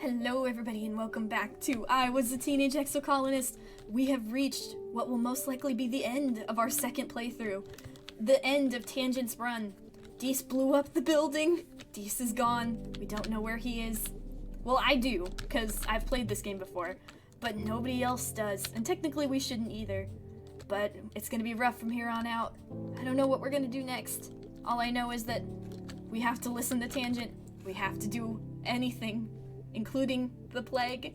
Hello everybody and welcome back to I Was a Teenage Exocolonist. We have reached what will most likely be the end of our second playthrough. The end of Tangent's run. Dees blew up the building. Dees is gone. We don't know where he is. Well, I do, because I've played this game before. But nobody else does, and technically we shouldn't either. But it's gonna be rough from here on out. I don't know what we're gonna do next. All I know is that we have to listen to Tangent. We have to do anything, including the plague.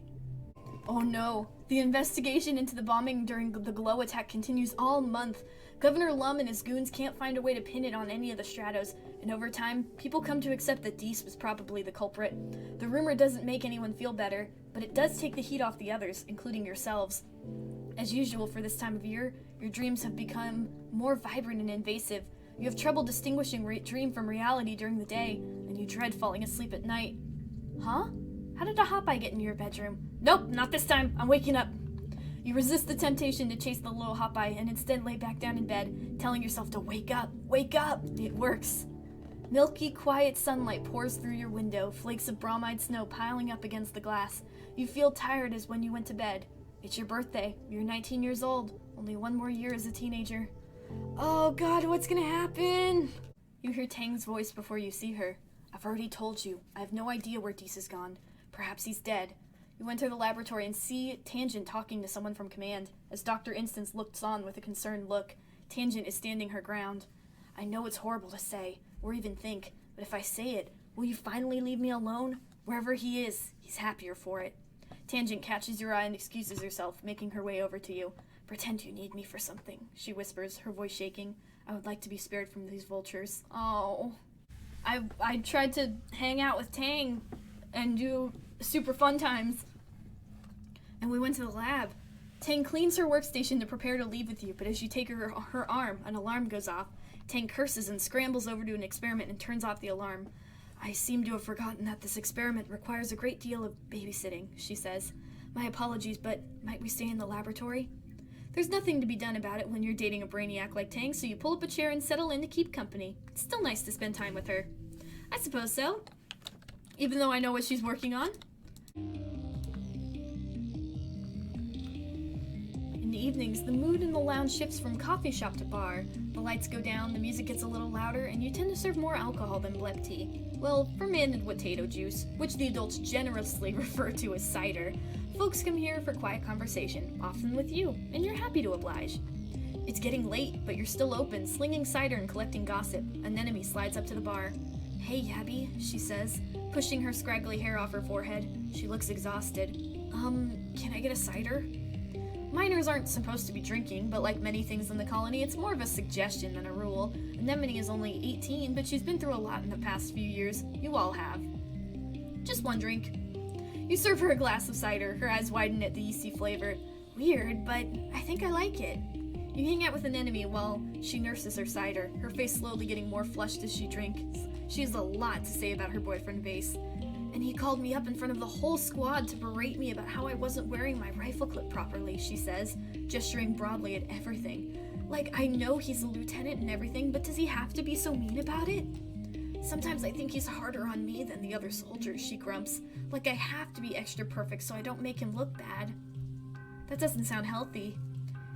Oh no, the investigation into the bombing during the Glow attack continues all month. Governor Lum and his goons can't find a way to pin it on any of the Stratos, and over time, people come to accept that Dees was probably the culprit. The rumor doesn't make anyone feel better, but it does take the heat off the others, including yourselves. As usual for this time of year, your dreams have become more vibrant and invasive. You have trouble distinguishing dream from reality during the day, and you dread falling asleep at night. Huh? How did a hot-eye get into your bedroom? Nope, not this time. I'm waking up. You resist the temptation to chase the little hot-eye and instead lay back down in bed, telling yourself to wake up, wake up. It works. Milky, quiet sunlight pours through your window, flakes of bromide snow piling up against the glass. You feel tired as when you went to bed. It's your birthday. You're 19 years old. Only one more year as a teenager. Oh god, what's gonna happen? You hear Tang's voice before you see her. I've already told you. I have no idea where Dees has gone. Perhaps he's dead. You enter the laboratory and see Tangent talking to someone from command. As Dr. Instance looks on with a concerned look, Tangent is standing her ground. I know it's horrible to say, or even think, but if I say it, will you finally leave me alone? Wherever he is, he's happier for it. Tangent catches your eye and excuses herself, making her way over to you. Pretend you need me for something, she whispers, her voice shaking. I would like to be spared from these vultures. Oh. I tried to hang out with Tang and do super fun times. And we went to the lab. Tang cleans her workstation to prepare to leave with you, but as you take her arm, an alarm goes off. Tang curses and scrambles over to an experiment and turns off the alarm. I seem to have forgotten that this experiment requires a great deal of babysitting, she says. My apologies, but might we stay in the laboratory? There's nothing to be done about it when you're dating a brainiac like Tang, so you pull up a chair and settle in to keep company. It's still nice to spend time with her. I suppose so. Even though I know what she's working on. In the evenings, the mood in the lounge shifts from coffee shop to bar. The lights go down, the music gets a little louder, and you tend to serve more alcohol than blep tea. Well, fermented potato juice, which the adults generously refer to as cider. Folks come here for quiet conversation, often with you, and you're happy to oblige. It's getting late, but you're still open, slinging cider and collecting gossip. An enemy slides up to the bar. Hey, Yabby, she says, pushing her scraggly hair off her forehead. She looks exhausted. Can I get a cider? Minors aren't supposed to be drinking, but like many things in the colony, it's more of a suggestion than a rule. Anemone is only 18, but she's been through a lot in the past few years. You all have. Just one drink. You serve her a glass of cider, her eyes widen at the yeasty flavor. Weird, but I think I like it. You hang out with an enemy while she nurses her cider, her face slowly getting more flushed as she drinks. She has a lot to say about her boyfriend, Vase. And he called me up in front of the whole squad to berate me about how I wasn't wearing my rifle clip properly, she says, gesturing broadly at everything. Like, I know he's a lieutenant and everything, but does he have to be so mean about it? Sometimes I think he's harder on me than the other soldiers, she grumps. Like I have to be extra perfect so I don't make him look bad. That doesn't sound healthy.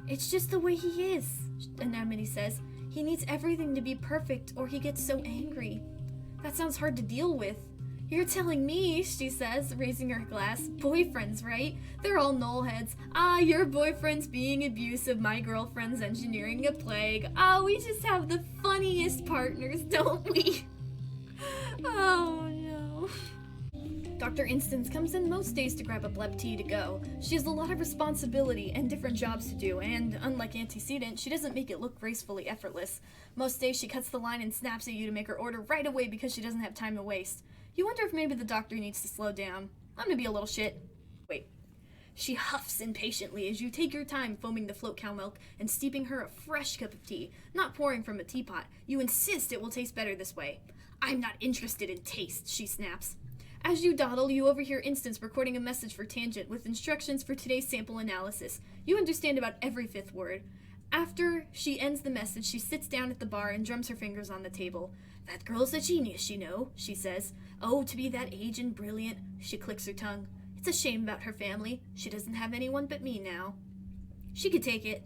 It's just the way he is, Anemone says. He needs everything to be perfect or he gets so angry. That sounds hard to deal with. You're telling me, she says, raising her glass. Boyfriends, right? They're all nullheads. Ah, your boyfriend's being abusive, my girlfriend's engineering a plague. Ah, we just have the funniest partners, don't we? Oh no. Dr. Instance comes in most days to grab a blep tea to go. She has a lot of responsibility and different jobs to do, and unlike Antecedent, she doesn't make it look gracefully effortless. Most days she cuts the line and snaps at you to make her order right away because she doesn't have time to waste. You wonder if maybe the doctor needs to slow down. I'm gonna be a little shit. Wait. She huffs impatiently as you take your time foaming the float cow milk and steeping her a fresh cup of tea, not pouring from a teapot. You insist it will taste better this way. I'm not interested in taste, she snaps. As you dawdle, you overhear Instance recording a message for Tangent with instructions for today's sample analysis. You understand about every fifth word. After she ends the message, she sits down at the bar and drums her fingers on the table. That girl's a genius, you know, she says. Oh, to be that age and brilliant. She clicks her tongue. It's a shame about her family. She doesn't have anyone but me now. She could take it.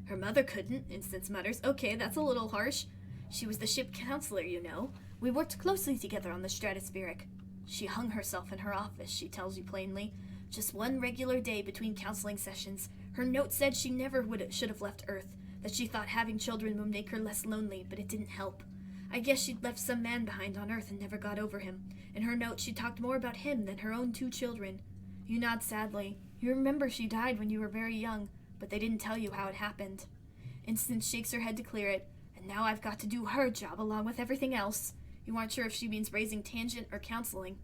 Her mother couldn't, Instance mutters. Okay, that's a little harsh. She was the ship counselor, you know. We worked closely together on the stratospheric. She hung herself in her office, she tells you plainly. Just one regular day between counseling sessions. Her note said she never should have left Earth, that she thought having children would make her less lonely, but it didn't help. I guess she'd left some man behind on Earth and never got over him. In her note, she talked more about him than her own 2 children. You nod sadly. You remember she died when you were very young, but they didn't tell you how it happened. Instance shakes her head to clear it, and now I've got to do her job along with everything else. You aren't sure if she means raising Tangent or counseling.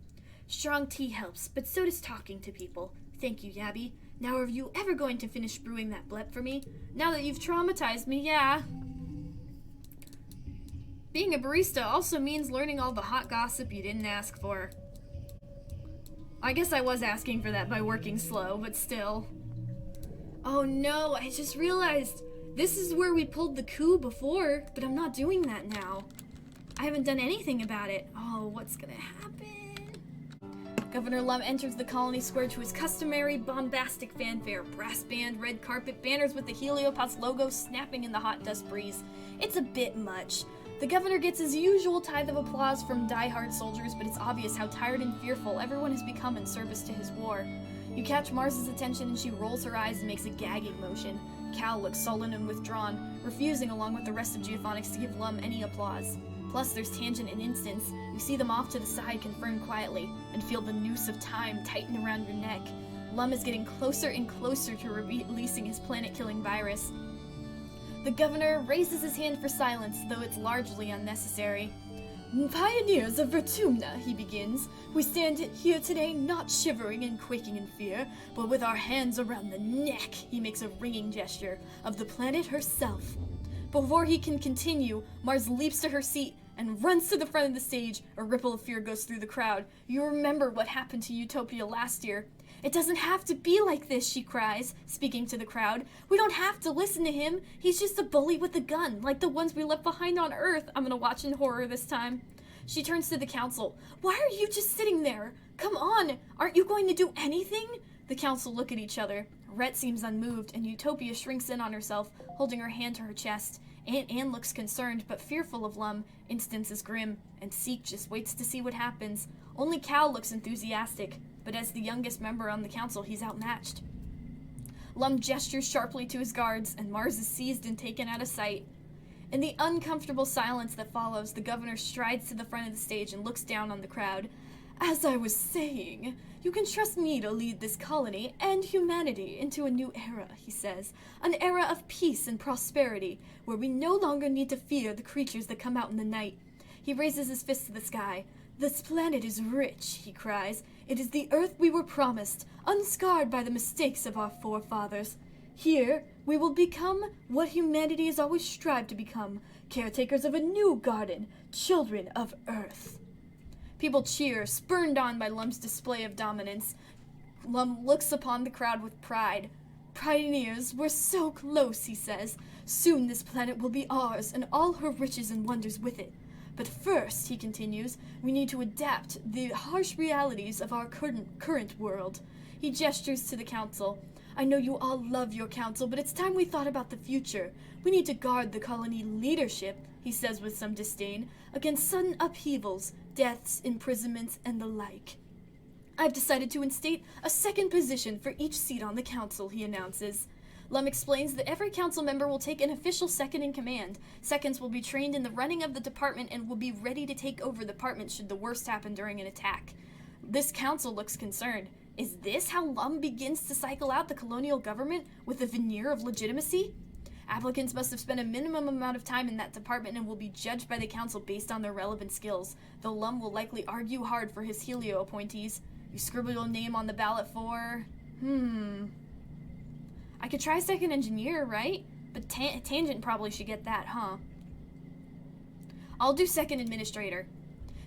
Strong tea helps, but so does talking to people. Thank you, Yabby. Now are you ever going to finish brewing that blep for me? Now that you've traumatized me, yeah. Being a barista also means learning all the hot gossip you didn't ask for. I guess I was asking for that by working slow, but still. Oh no, I just realized this is where we pulled the coup before, but I'm not doing that now. I haven't done anything about it. Oh, what's gonna happen? Governor Lum enters the colony square to his customary bombastic fanfare. Brass band, red carpet, banners with the Heliopause logo snapping in the hot dust breeze. It's a bit much. The governor gets his usual tithe of applause from die-hard soldiers, but it's obvious how tired and fearful everyone has become in service to his war. You catch Mars's attention and she rolls her eyes and makes a gagging motion. Cal looks sullen and withdrawn, refusing along with the rest of Geophonics to give Lum any applause. Plus, there's Tangent and Instance. You see them off to the side, confirm quietly, and feel the noose of time tighten around your neck. Lum is getting closer and closer to releasing his planet-killing virus. The governor raises his hand for silence, though it's largely unnecessary. Pioneers of Vertumna, he begins. We stand here today not shivering and quaking in fear, but with our hands around the neck, he makes a ringing gesture, of the planet herself. Before he can continue, Mars leaps to her seat and runs to the front of the stage. A ripple of fear goes through the crowd. You remember what happened to Utopia last year. It doesn't have to be like this, she cries, speaking to the crowd. We don't have to listen to him. He's just a bully with a gun, like the ones we left behind on Earth. I'm gonna watch in horror this time. She turns to the council. Why are you just sitting there? Come on, aren't you going to do anything? The council look at each other. Rhett seems unmoved, and Utopia shrinks in on herself, holding her hand to her chest. Aunt Anne looks concerned, but fearful of Lum. Instance is grim, and Seek just waits to see what happens. Only Cal looks enthusiastic, but as the youngest member on the council, he's outmatched. Lum gestures sharply to his guards, and Mars is seized and taken out of sight. In the uncomfortable silence that follows, the governor strides to the front of the stage and looks down on the crowd. As I was saying, you can trust me to lead this colony and humanity into a new era, he says. An era of peace and prosperity, where we no longer need to fear the creatures that come out in the night. He raises his fist to the sky. This planet is rich, he cries. It is the Earth we were promised, unscarred by the mistakes of our forefathers. Here, we will become what humanity has always strived to become, caretakers of a new garden, children of Earth. People cheer, spurned on by Lum's display of dominance. Lum looks upon the crowd with pride. Pioneers, we're so close, he says. Soon this planet will be ours, and all her riches and wonders with it. But first, he continues, we need to adapt the harsh realities of our current world. He gestures to the council. I know you all love your council, but it's time we thought about the future. We need to guard the colony leadership, he says with some disdain, against sudden upheavals, deaths, imprisonments, and the like. I've decided to instate a second position for each seat on the council, he announces. Lum explains that every council member will take an official second in command. Seconds will be trained in the running of the department and will be ready to take over the department should the worst happen during an attack. This council looks concerned. Is this how Lum begins to cycle out the colonial government with a veneer of legitimacy? Applicants must have spent a minimum amount of time in that department and will be judged by the council based on their relevant skills, though Lum will likely argue hard for his Helio appointees. You scribble your name on the ballot for... I could try second engineer, right? But Tangent probably should get that, huh? I'll do second administrator.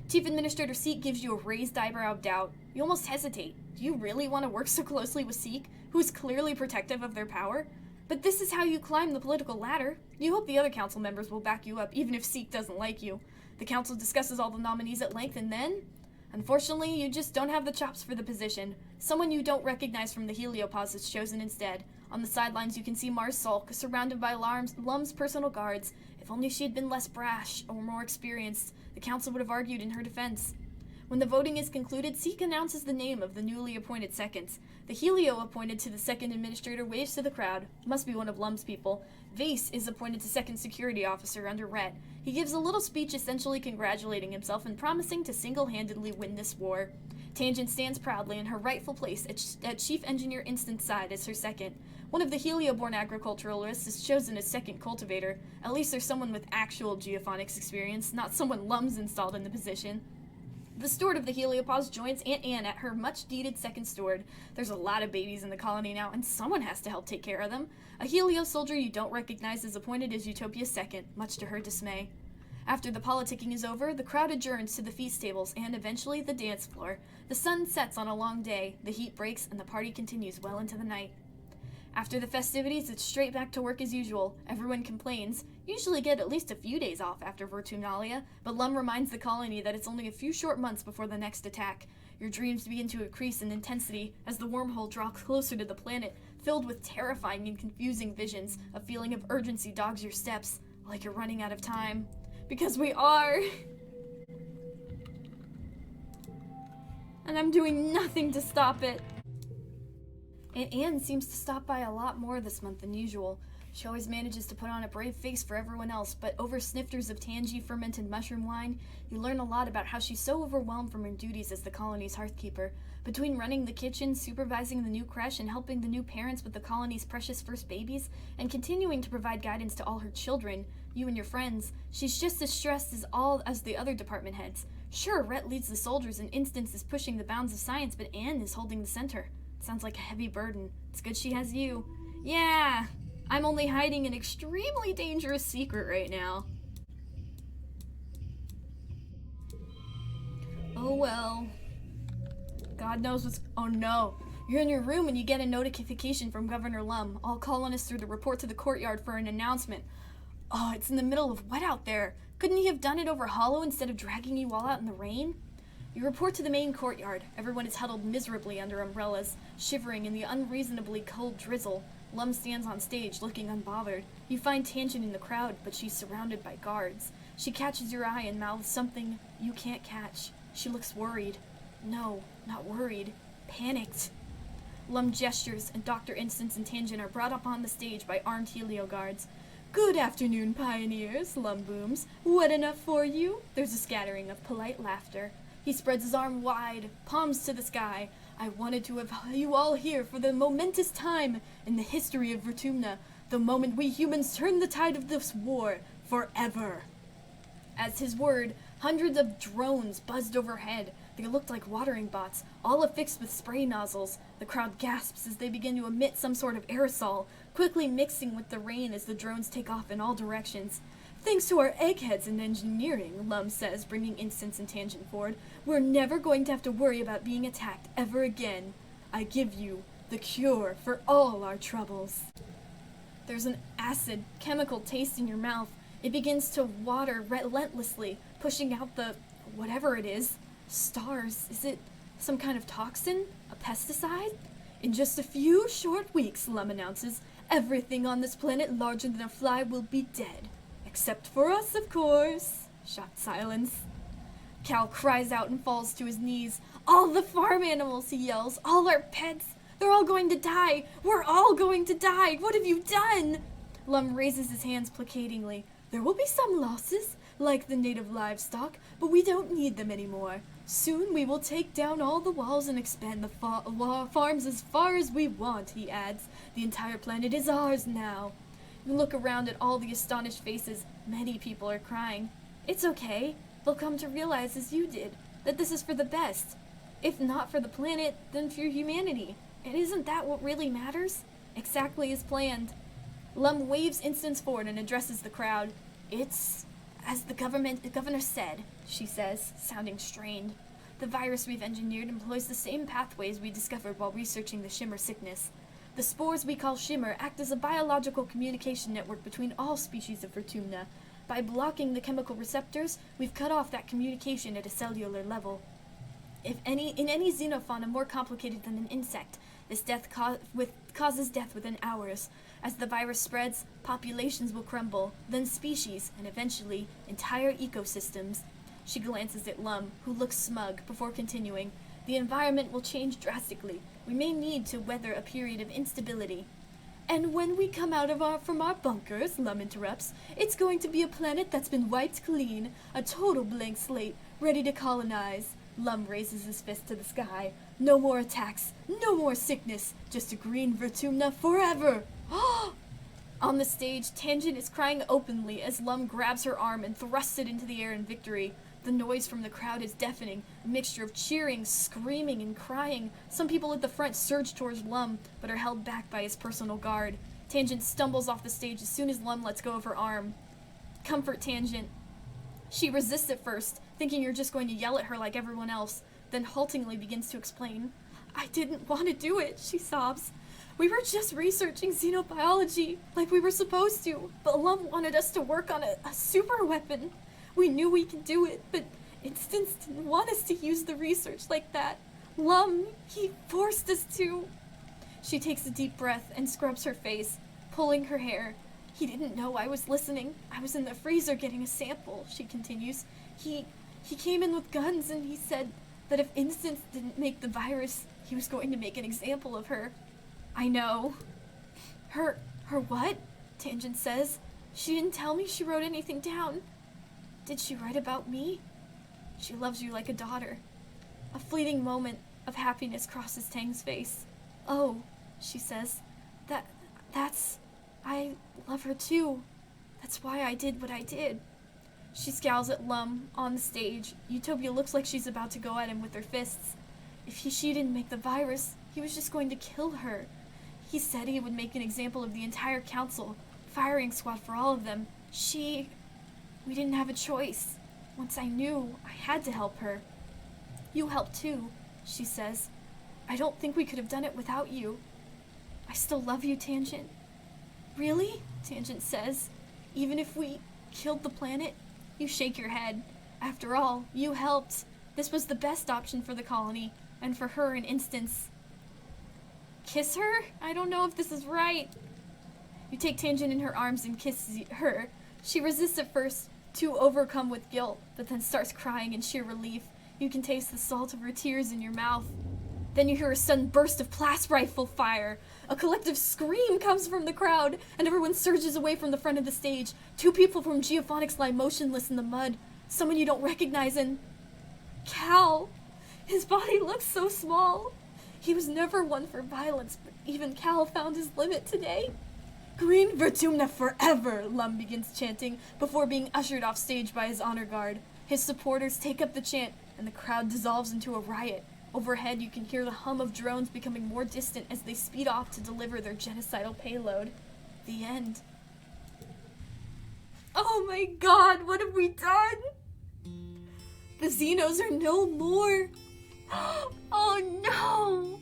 Chief Administrator Seek gives you a raised eyebrow of doubt. You almost hesitate. Do you really want to work so closely with Seek, who is clearly protective of their power? But this is how you climb the political ladder. You hope the other council members will back you up, even if Seek doesn't like you. The council discusses all the nominees at length, and then, unfortunately, you just don't have the chops for the position. Someone you don't recognize from the heliopause is chosen instead. On the sidelines, you can see Mars sulk, surrounded by Lum's personal guards. If only she had been less brash or more experienced, the council would have argued in her defense. When the voting is concluded, Seek announces the name of the newly appointed seconds. The Helio appointed to the second administrator waves to the crowd. Must be one of Lum's people. Vase is appointed to second security officer under Rhett. He gives a little speech essentially congratulating himself and promising to single-handedly win this war. Tangent stands proudly in her rightful place at Chief Engineer Instant's side as her second. One of the Helio-born agriculturalists is chosen as second cultivator. At least there's someone with actual geophonics experience, not someone Lum's installed in the position. The steward of the heliopause joins Aunt Anne at her much-needed second steward. There's a lot of babies in the colony now, and someone has to help take care of them. A Helio soldier you don't recognize is appointed as Utopia's second, much to her dismay. After the politicking is over, the crowd adjourns to the feast tables and, eventually, the dance floor. The sun sets on a long day, the heat breaks, and the party continues well into the night. After the festivities, it's straight back to work as usual. Everyone complains. Usually get at least a few days off after Vertumnalia, but Lum reminds the colony that it's only a few short months before the next attack. Your dreams begin to increase in intensity as the wormhole draws closer to the planet, filled with terrifying and confusing visions. A feeling of urgency dogs your steps, like you're running out of time. Because we are! And I'm doing nothing to stop it. Aunt Anne seems to stop by a lot more this month than usual. She always manages to put on a brave face for everyone else, but over snifters of tangy fermented mushroom wine, you learn a lot about how she's so overwhelmed from her duties as the colony's hearthkeeper. Between running the kitchen, supervising the new creche, and helping the new parents with the colony's precious first babies, and continuing to provide guidance to all her children, you and your friends, she's just as stressed as the other department heads. Sure, Rhett leads the soldiers and Instance is pushing the bounds of science, but Anne is holding the center. Sounds like a heavy burden. It's good she has you. Yeah, I'm only hiding an extremely dangerous secret right now. Oh well. God knows what's... Oh no. You're in your room and you get a notification from Governor Lum. All colonists are to report to the courtyard for an announcement. Oh, it's in the middle of wet out there. Couldn't he have done it over hollow instead of dragging you all out in the rain? You report to the main courtyard. Everyone is huddled miserably under umbrellas, shivering in the unreasonably cold drizzle. Lum stands on stage, looking unbothered. You find Tangent in the crowd, but she's surrounded by guards. She catches your eye and mouths something you can't catch. She looks worried. No, not worried. Panicked. Lum gestures, and Dr. Instance and Tangent are brought up on the stage by armed helio guards. Good afternoon, pioneers, Lum booms. Wet enough for you? There's a scattering of polite laughter. He spreads his arm wide, palms to the sky. I wanted to have you all here for the momentous time in the history of Vertumna, the moment we humans turn the tide of this war forever. As his word, hundreds of drones buzzed overhead. They looked like watering bots, all affixed with spray nozzles. The crowd gasps as they begin to emit some sort of aerosol, quickly mixing with the rain as the drones take off in all directions. Thanks to our eggheads in engineering, Lum says, bringing Instance and Tangent forward, we're never going to have to worry about being attacked ever again. I give you the cure for all our troubles. There's an acid, chemical taste in your mouth. It begins to water relentlessly, pushing out the whatever it is. Stars. Is it some kind of toxin? A pesticide? In just a few short weeks, Lum announces, everything on this planet larger than a fly will be dead. Except for us, of course. Shocked silence. Cal cries out and falls to his knees. All the farm animals, he yells. All our pets. They're all going to die. We're all going to die. What have you done? Lum raises his hands placatingly. There will be some losses, like the native livestock, but we don't need them anymore. Soon we will take down all the walls and expand the farms as far as we want, he adds. The entire planet is ours now. You look around at all the astonished faces. Many people are crying. It's okay. They'll come to realize, as you did, that this is for the best. If not for the planet, then for humanity. And isn't that what really matters? Exactly as planned. Lum waves Instance forward and addresses the crowd. It's as the governor said, she says, sounding strained. The virus we've engineered employs the same pathways we discovered while researching the Shimmer sickness. The spores we call Shimmer act as a biological communication network between all species of Vertumna. By blocking the chemical receptors, we've cut off that communication at a cellular level. In any xenofauna more complicated than an insect, this death causes death within hours. As the virus spreads, populations will crumble, then species, and eventually entire ecosystems. She glances at Lum, who looks smug, before continuing. The environment will change drastically. We may need to weather a period of instability. And when we come out from our bunkers, Lum interrupts, it's going to be a planet that's been wiped clean, a total blank slate, ready to colonize. Lum raises his fist to the sky. No more attacks, no more sickness, just a green Vertumna forever! On the stage, Tangent is crying openly as Lum grabs her arm and thrusts it into the air in victory. The noise from the crowd is deafening, a mixture of cheering, screaming, and crying. Some people at the front surge towards Lum, but are held back by his personal guard. Tangent stumbles off the stage as soon as Lum lets go of her arm. Comfort Tangent. She resists at first, thinking you're just going to yell at her like everyone else, then haltingly begins to explain. I didn't want to do it, she sobs. We were just researching xenobiology, like we were supposed to, but Lum wanted us to work on a super weapon. We knew we could do it, but Instance didn't want us to use the research like that. Lum, he forced us to. She takes a deep breath and scrubs her face, pulling her hair. He didn't know I was listening. I was in the freezer getting a sample, she continues. He came in with guns and he said that if Instance didn't make the virus, he was going to make an example of her. I know. Her what? Tangent says. She didn't tell me she wrote anything down. Did she write about me? She loves you like a daughter. A fleeting moment of happiness crosses Tang's face. Oh, she says. I love her too. That's why I did what I did. She scowls at Lum on the stage. Utopia looks like she's about to go at him with her fists. If she didn't make the virus, he was just going to kill her. He said he would make an example of the entire council, firing squad for all of them. We didn't have a choice. Once I knew, I had to help her. You helped too, she says. I don't think we could have done it without you. I still love you, Tangent. Really? Tangent says. Even if we killed the planet? You shake your head. After all, you helped. This was the best option for the colony, and for her in Instance. Kiss her? I don't know if this is right. You take Tangent in her arms and kiss her. She resists at first, too overcome with guilt, but then starts crying in sheer relief. You can taste the salt of her tears in your mouth. Then you hear a sudden burst of blast rifle fire. A collective scream comes from the crowd, and everyone surges away from the front of the stage. Two people from Geophonics lie motionless in the mud. Someone you don't recognize, and Cal. His body looks so small. He was never one for violence, but even Cal found his limit today. Green Vertumna forever, Lum begins chanting, before being ushered off stage by his honor guard. His supporters take up the chant, and the crowd dissolves into a riot. Overhead, you can hear the hum of drones becoming more distant as they speed off to deliver their genocidal payload. The end. Oh my god, what have we done? The Xenos are no more. Oh no!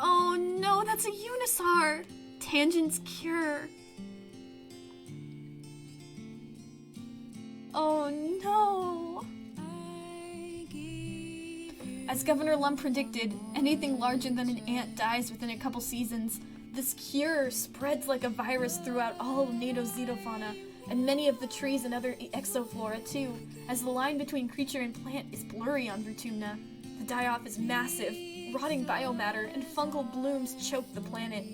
Oh no, that's a Unisar! Tangent's cure. Oh no! As Governor Lum predicted, anything larger than an ant dies within a couple seasons. This cure spreads like a virus throughout all of NATO xenofauna, and many of the trees and other exoflora too, as the line between creature and plant is blurry on Vertumna. The die-off is massive, rotting biomatter and fungal blooms choke the planet.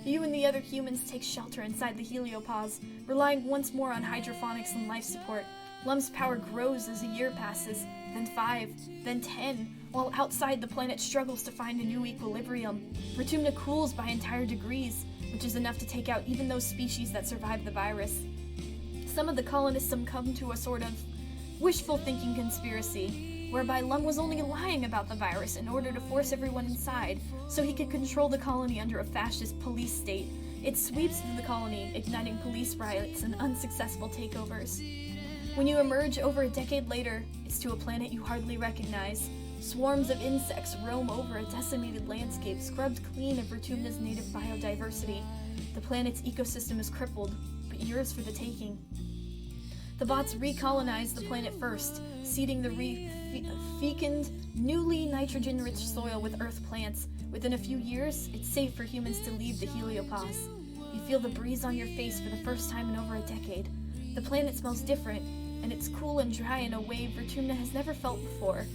You and the other humans take shelter inside the heliopause, relying once more on hydroponics and life support. Lum's power grows as a year passes, then 5, then 10, while outside the planet struggles to find a new equilibrium. Vertumna cools by entire degrees, which is enough to take out even those species that survive the virus. Some of the colonists succumb to a sort of wishful thinking conspiracy, whereby Lum was only lying about the virus in order to force everyone inside, so he could control the colony under a fascist police state. It sweeps through the colony, igniting police riots and unsuccessful takeovers. When you emerge over a decade later, it's to a planet you hardly recognize. Swarms of insects roam over a decimated landscape, scrubbed clean of Vertumna's native biodiversity. The planet's ecosystem is crippled, but yours for the taking. The bots recolonize the planet first, seeding the fecund, newly nitrogen-rich soil with earth plants. Within a few years, it's safe for humans to leave the heliopause. You feel the breeze on your face for the first time in over a decade. The planet smells different, and it's cool and dry in a way Vertumna has never felt before.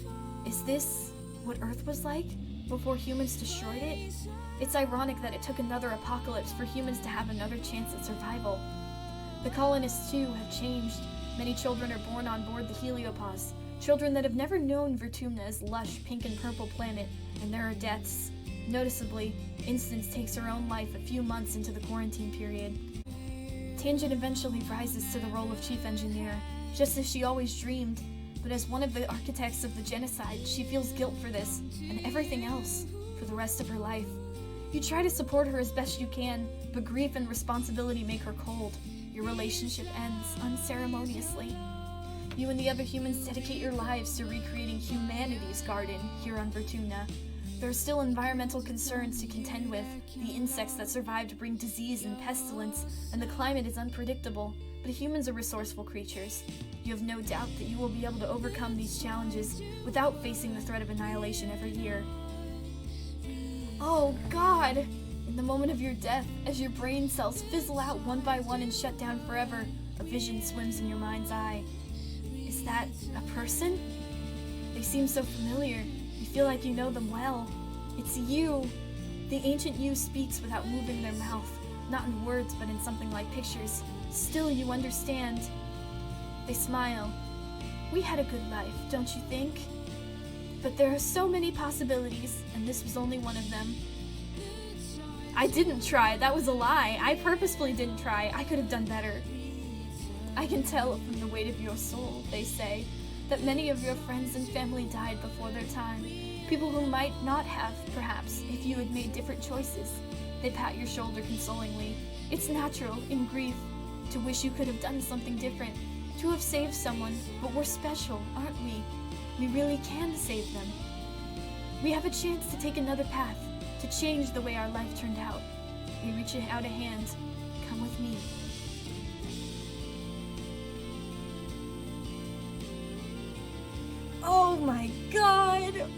Is this what Earth was like before humans destroyed it? It's ironic that it took another apocalypse for humans to have another chance at survival. The colonists, too, have changed. Many children are born on board the heliopause, children that have never known Vertumna's lush pink and purple planet, and there are deaths. Noticeably, Instance takes her own life a few months into the quarantine period. Tangent eventually rises to the role of chief engineer, just as she always dreamed, but as one of the architects of the genocide, she feels guilt for this, and everything else, for the rest of her life. You try to support her as best you can, but grief and responsibility make her cold. Your relationship ends unceremoniously. You and the other humans dedicate your lives to recreating humanity's garden here on Vertumna. There are still environmental concerns to contend with. The insects that survived bring disease and pestilence, and the climate is unpredictable, but humans are resourceful creatures. You have no doubt that you will be able to overcome these challenges without facing the threat of annihilation every year. Oh God! In the moment of your death, as your brain cells fizzle out one by one and shut down forever, a vision swims in your mind's eye. Is that a person? They seem so familiar. You feel like you know them well. It's you. The ancient you speaks without moving their mouth, not in words but in something like pictures. Still you understand. They smile. We had a good life, don't you think? But there are so many possibilities, and this was only one of them. I didn't try. That was a lie. I purposefully didn't try. I could have done better. I can tell from the weight of your soul, they say, that many of your friends and family died before their time. People who might not have, perhaps, if you had made different choices. They pat your shoulder consolingly. It's natural, in grief, to wish you could have done something different, to have saved someone, but we're special, aren't we? We really can save them. We have a chance to take another path, to change the way our life turned out. We reach out a hand. Come with me. Oh my God!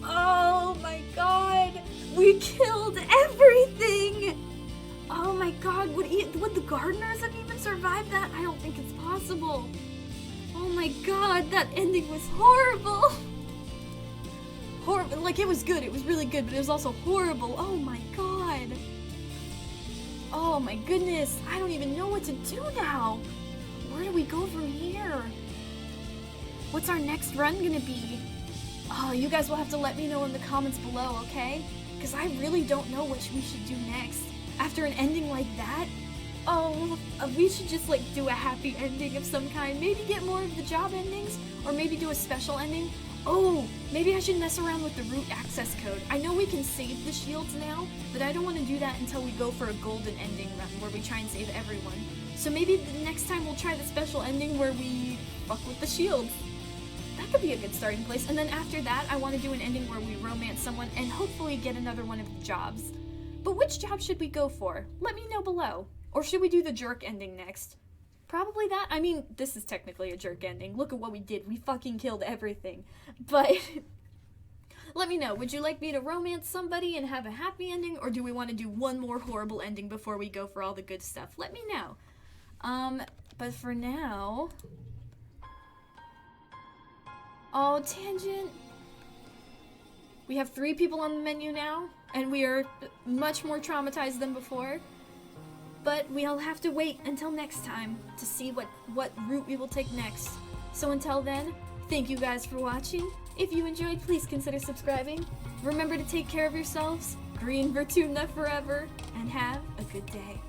Oh my God! We killed everything! Oh my God, would the gardeners have even survived that? I don't think it's possible. Oh my God, that ending was horrible! Horrible, like it was good, it was really good, but it was also horrible. Oh my God. Oh my goodness, I don't even know what to do now. Where do we go from here? What's our next run gonna be? Oh, you guys will have to let me know in the comments below, okay? Because I really don't know what we should do next. After an ending like that? Oh, we should just like do a happy ending of some kind. Maybe get more of the job endings, or maybe do a special ending. Oh, maybe I should mess around with the root access code. I know we can save the shields now, but I don't want to do that until we go for a golden ending run where we try and save everyone. So maybe the next time we'll try the special ending where we fuck with the shields. That could be a good starting place. And then after that, I want to do an ending where we romance someone and hopefully get another one of the jobs. But which job should we go for? Let me know below. Or should we do the jerk ending next? Probably that. I mean, this is technically a jerk ending. Look at what we did. We fucking killed everything. But let me know. Would you like me to romance somebody and have a happy ending? Or do we want to do one more horrible ending before we go for all the good stuff? Let me know. But for now... Oh, Tangent. We have 3 people on the menu now, and we are much more traumatized than before. But we'll have to wait until next time to see what route we will take next. So until then, thank you guys for watching. If you enjoyed, please consider subscribing. Remember to take care of yourselves, green Vertumna forever, and have a good day.